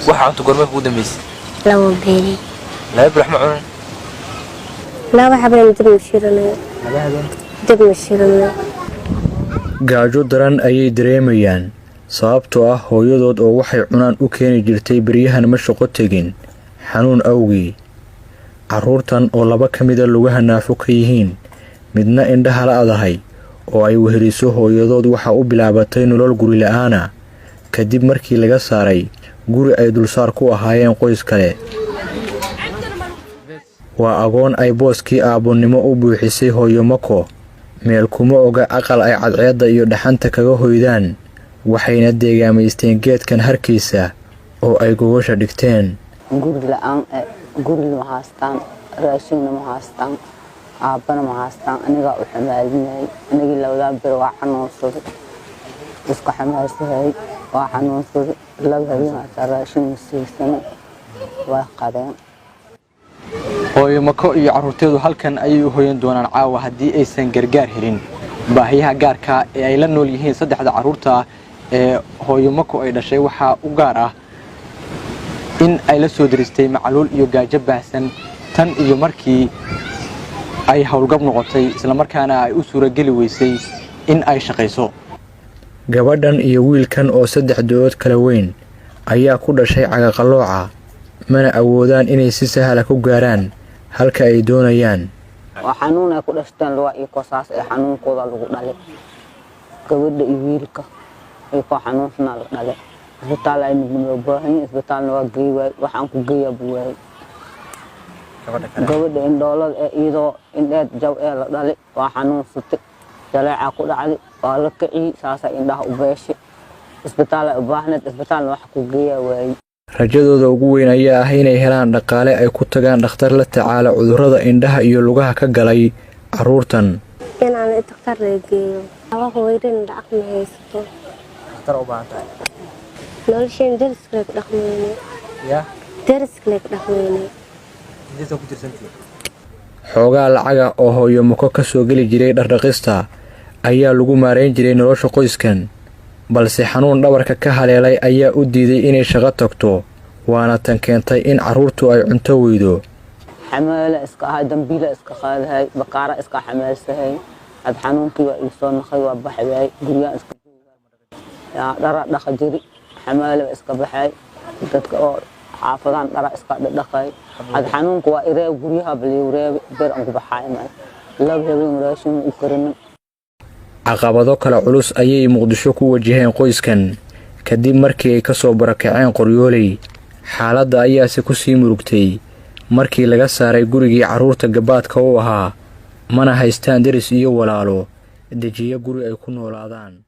waxa inta gormay ku dambeysay لو بيري لا يبرح معون لا وحبنا دب مشيرنا dib ma shirno. gaajo daran ayay dareemayaan sababtoo ah hooyadood oo waxay cunaan u keeni jirtay baryahan ma shaqo tegin xanuun awgii carruurtan oo laba ka mida lugaha naafo ka yihiin midna indhaha la adahay oo ay weheliso hooyadood waxa u bilaabatay nolol guri la'aana kadib markii laga saaray guri ay dulsaar ku ahaayeen qoys kale waa agoon ay booskii aabonnimo u buuxisay hooyo mako meel kuma oga aqal ay cadceedda iyo dhaxanta kaga hoydaan waxayna deegaamaysteen geedkan harkiisa oo ay gogosha dhigteen guri la'aan guri ma haystaan raashinna ma haystaan aabbana ma haystaan aniga u xamaalinay anigii labada bir waa xanuunsaday iska xamaasahay waa xanuunsaday laba habeen raashin siisan waa qadeen hooyo mako iyo carruurteedu halkan ayay u hooyan doonaan caawa haddii aysan gargaar helin baahiyaha gaarka ee ay la nool yihiin saddexda carruurta ee hooyo mako ay dhashay waxaa u gaar ah in ay la soo diristay macluul iyo gaajo baahsan tan iyo markii ay howlgab noqotay isla markaana ay u suurageli weysay in ay shaqayso gabadhan iyo wiilkan oo saddexdood kala weyn ayaa ku dhashay cagaqalooca mana awoodaan inay si sahal ku gaaraan halka ay doonayaan waxanuun ay ku dhashteen luwa iyo kosaas ee xanuunkooda lagu dhalay gabadha iyo wiilka ay ku xanuunsana la dhalay isbitaal ay nugno baahan isbitaalna waa geeyay waxaan ku geeyaa buwaay gabadha indhoolad ee iyadoo indheed jaw ee la dhalay waa xanuunsatay jalaaca ku dhacday waa la kiciyay saasa indhaha u beeshay isbitaal ay u baahneed isbitaalna wax ku geeyaa waay rajadooda ugu weyn ayaa ah inay helaan dhaqaale ay ku tagaan dhakhtar la tacaala cudurrada indhaha iyo lugaha ka galay carruurtan inaan dhakhtar la geeyo aba hooyadeen lacag ma haysato dhakhtar u baahan tahay nolosheen deriskale ku dhaqmayne deriskale ku dhaqmayne inta ku tirsantii xoogaa lacaga oo hooyo mako ka soo geli jiray dhardhaqista ayaa lagu maarayn jiray nolosha qoyskan balse xanuun dhabarka ka haleelay ayaa u diiday inay shaqo tagto waana tan keentay in carruurtu ay cunto weydo xamaala iska ahay dambiila iska qaadahay bakaara iska xamaalsahay ad xanuunkii waa soo naqay waa baxay guriga iska yaa dhara dhaqa jiri xamaala iska baxay dadka oo xaafadaan dhara iska dhaqay ad xanuunku waa iree guriyaha baliireeb bir aan ku baxay laba habeen raashin u karin caqabado kale culus ayay muqdisho ku wajaheen qoyskan kadib markii ay ka soo barakaceen qoryooley xaaladda ayaase ku sii murugtay markii laga saaray gurigii carruurta gabaadka u ahaa mana haystaan deris iyo walaalo dejiyo guri ay ku noolaadaan